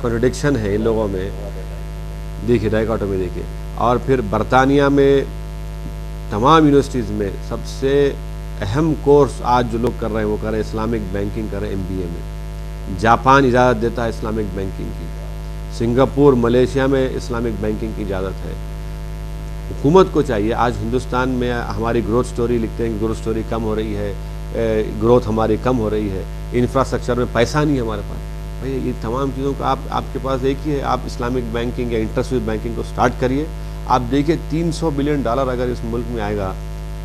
Contradiction ہے ان لوگوں میں. دیکھیے ڈائیکاٹومی دیکھیے. اور پھر برطانیہ میں تمام یونیورسٹیز میں سب سے اہم کورس آج جو لوگ کر رہے ہیں وہ کر رہے ہیں اسلامک بینکنگ کر رہے ہیں MBA میں. جاپان اجازت دیتا ہے اسلامک بینکنگ کی. سنگاپور ملیشیا میں اسلامک بینکنگ کی اجازت ہے. حکومت کو چاہیے. آج ہندوستان میں ہماری گروتھ سٹوری لکھتے ہیں کہ گروتھ سٹوری کم ہو رہی ہے, گروتھ ہماری کم ہو رہی ہے, انفراسٹرکچر میں پیسہ نہیں ہے ہمارے پاس. بھائی یہ تمام چیزوں کا آپ کے پاس ایک ہی ہے, آپ اسلامک بینکنگ یا انٹرسٹ بیس بینکنگ کو سٹارٹ کریے. آپ دیکھیے $300 بلین اگر اس ملک میں آئے گا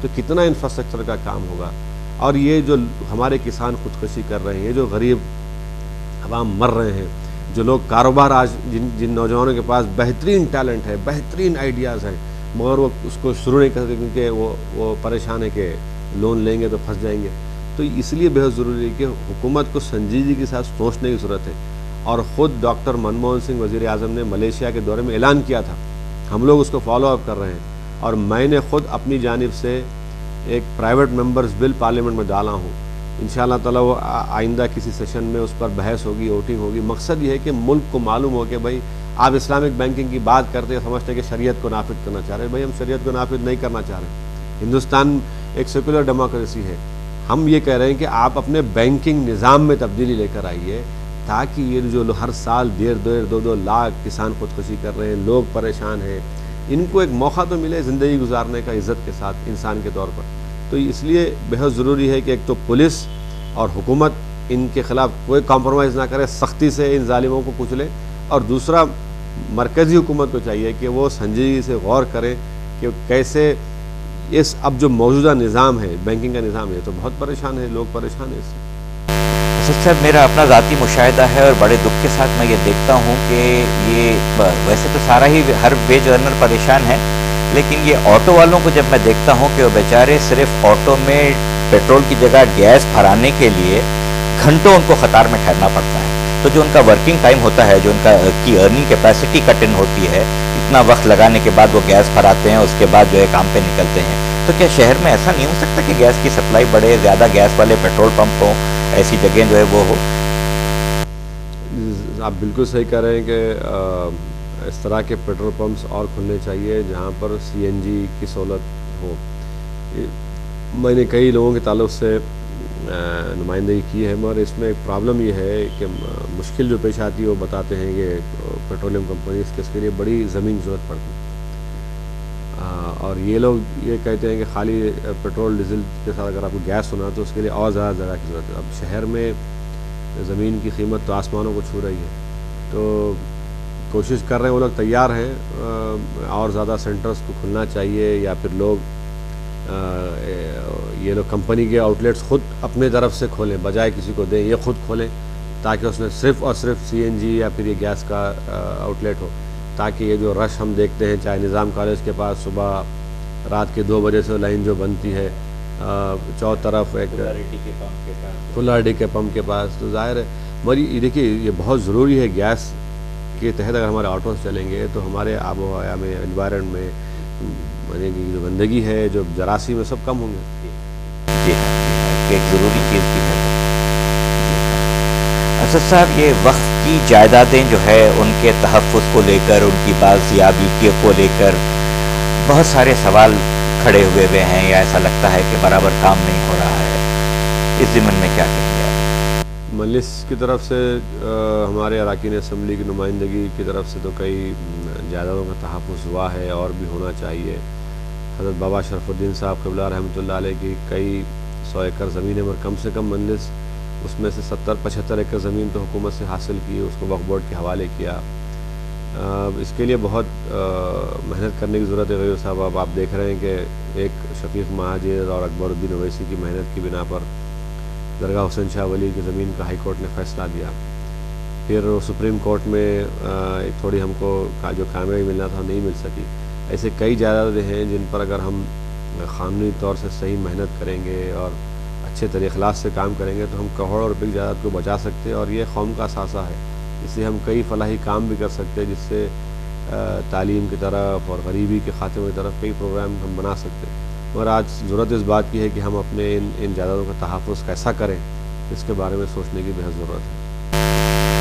تو کتنا انفراسٹرکچر کا کام ہوگا. اور یہ جو ہمارے کسان خودکشی کر رہے ہیں, یہ جو غریب عوام مر رہے ہیں, جو لوگ کاروبار آج جن نوجوانوں کے پاس بہترین ٹیلنٹ ہے, بہترین آئیڈیاز ہیں, مگر وہ اس کو شروع نہیں کرتے کیونکہ وہ پریشان ہے کہ لون لیں گے تو پھنس جائیں گے. تو اس لیے بہت ضروری ہے کہ حکومت کو سنجیدگی کے ساتھ سوچنے کی ضرورت ہے. اور خود ڈاکٹر منموہن سنگھ وزیر اعظم نے ملیشیا کے دورے میں اعلان کیا تھا, ہم لوگ اس کو فالو اپ کر رہے ہیں. اور میں نے خود اپنی جانب سے ایک پرائیویٹ ممبرز بل پارلیمنٹ میں ڈالا ہوں. انشاءاللہ تعالیٰ وہ آئندہ کسی سیشن میں اس پر بحث ہوگی, ووٹنگ ہوگی. مقصد یہ ہے کہ ملک کو معلوم ہو کہ بھائی آپ اسلامک بینکنگ کی بات کرتے ہیں, سمجھتے ہیں کہ شریعت کو نافذ کرنا چاہ رہے ہیں. بھائی ہم شریعت کو نافذ نہیں کرنا چاہ رہے ہیں. ہندوستان ایک سیکولر ڈیموکریسی ہے. ہم یہ کہہ رہے ہیں کہ آپ اپنے بینکنگ نظام میں تبدیلی لے کر آئیے تاکہ یہ جو ہر سال 1.5 لاکھ کسان خودکشی کر رہے ہیں, لوگ پریشان ہیں, ان کو ایک موقع تو ملے زندگی گزارنے کا عزت کے ساتھ انسان کے طور پر. تو اس لیے بہت ضروری ہے کہ ایک تو پولیس اور حکومت ان کے خلاف کوئی کمپرومائز نہ کرے, سختی سے ان ظالموں کو کچلے. اور دوسرا مرکزی حکومت کو چاہیے کہ وہ سنجیدگی سے غور کرے کہ کیسے اس اب جو موجودہ نظام ہے بینکنگ کا نظام ہے تو بہت پریشان ہے, لوگ پریشان ہیں اس سے. اسد صاحب میرا اپنا ذاتی مشاہدہ ہے اور بڑے دکھ کے ساتھ میں یہ دیکھتا ہوں کہ یہ ویسے تو سارا ہی ہر ویج ارنر پریشان ہے, لیکن یہ آٹو والوں کو جب میں دیکھتا ہوں کہ وہ بیچارے صرف آٹو میں پیٹرول کی جگہ گیس بھرانے کے لیے گھنٹوں ان کو قطار میں ٹھہرنا پڑتا ہے. تو جو ان کا ورکنگ ٹائم ہوتا ہے, جو ان کی ارننگ کیپیسٹی کٹ ان ہوتی ہے, اتنا وقت لگانے کے بعد وہ گیس بھراتے ہیں, اس کے بعد جو ہے کام پہ نکلتے ہیں. تو کیا شہر میں ایسا نہیں ہو سکتا کہ گیس کی سپلائی بڑھے, زیادہ گیس والے پیٹرول پمپ ہوں, ایسی جگہیں جو ہے وہ ہو؟ آپ بالکل صحیح کہہ رہے ہیں کہ اس طرح کے پیٹرول پمپس اور کھلنے چاہیے جہاں پر CNG کی سہولت ہو. میں نے کئی لوگوں کے تعلق سے نمائندگی کی ہے, مگر اس میں ایک پرابلم یہ ہے کہ مشکل جو پیش آتی ہے وہ بتاتے ہیں کہ پیٹرولیم کمپنیز کے اس کے لیے بڑی زمین کی ضرورت پڑتی ہے. اور یہ لوگ یہ کہتے ہیں کہ خالی پیٹرول ڈیزل کے ساتھ اگر آپ کو گیس ہونا تو اس کے لیے اور زیادہ جگہ کی ضرورت ہے. اب شہر میں زمین کی قیمت تو آسمانوں کو چھو رہی ہے, تو کوشش کر رہے ہیں وہ لوگ, تیار ہیں. اور زیادہ سینٹرز کو کھلنا چاہیے, یا پھر لوگ یہ لوگ کمپنی کے آؤٹ لیٹس خود اپنے طرف سے کھولیں, بجائے کسی کو دیں, یہ خود کھولیں تاکہ اس میں صرف اور صرف CNG یا پھر یہ گیس کا آؤٹ لیٹ ہو, تاکہ یہ جو رش ہم دیکھتے ہیں چاہے نظام کالج کے پاس صبح رات کے 2 بجے سے لائن جو بنتی ہے چو طرف ایک فلارڈی کے پمپ کے پاس, تو ظاہر ہے. مگر یہ دیکھیے یہ بہت ضروری ہے. گیس کے تحت اگر ہمارے آٹوز چلیں گے تو ہمارے آب و ہوا میں, انوائرنمنٹ میں جو گندگی ہے, جو جراثیم ہے, سب کم ہوں گے. جی ایک ضروری چیز بھی ہے. اسد صاحب یہ وقت کی جائیدادیں جو ہے ان کے تحفظ کو لے کر, ان کی بازیابی کو لے کر بہت سارے سوال کھڑے ہوئے ہیں, یا ایسا لگتا ہے کہ برابر کام نہیں ہو رہا ہے. اس ضمن میں کیا کہیں گے آپ؟ مجلس کی طرف سے ہمارے اراکین اسمبلی کی نمائندگی کی طرف سے تو کئی جائیدادوں کا تحفظ ہوا ہے, اور بھی ہونا چاہیے. حضرت بابا شرف الدین صاحب قبلہ رحمۃ اللہ علیہ کی کئی 100 ایکڑ زمین ہے, مگر کم سے کم مجلس اس میں سے 70-75 ایکڑ زمین تو حکومت سے حاصل کی, اس کو وقف بورڈ کے حوالے کیا. اس کے لیے بہت محنت کرنے کی ضرورت ہے غیور صاحب. اب آپ دیکھ رہے ہیں کہ ایک شفیق مہاجر اور اکبر الدین اویسی کی محنت کی بنا پر درگاہ حسین شاہ ولی کی زمین کا ہائی کورٹ نے فیصلہ دیا. پھر سپریم کورٹ میں ایک تھوڑی ہم کو جو کامیابی ملنا تھا نہیں مل سکی. ایسے کئی جائیدادیں ہیں جن پر اگر ہم قانونی طور سے صحیح محنت کریں گے اور اچھے طریقے اخلاص سے کام کریں گے تو ہم کروڑوں روپے کی جائیداد کو بچا سکتے ہیں, اور یہ قوم کا اثاثہ ہے. اس سے ہم کئی فلاحی کام بھی کر سکتے ہیں, جس سے تعلیم کی طرف اور غریبی کے خاتمے کی طرف کئی پروگرام ہم بنا سکتے ہیں. اور آج ضرورت اس بات کی ہے کہ ہم اپنے ان جائیدادوں کا تحفظ کیسا کریں, اس کے بارے میں سوچنے کی بہت ضرورت ہے.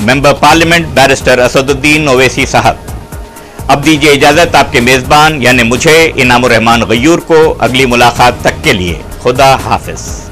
Member parliament barrister Asaduddin Owaisi صاحب۔ اب دیجیے اجازت آپ کے میزبان یعنی مجھے انعام الرحمان غیور کو اگلی ملاقات تک کے لیے۔ خدا حافظ۔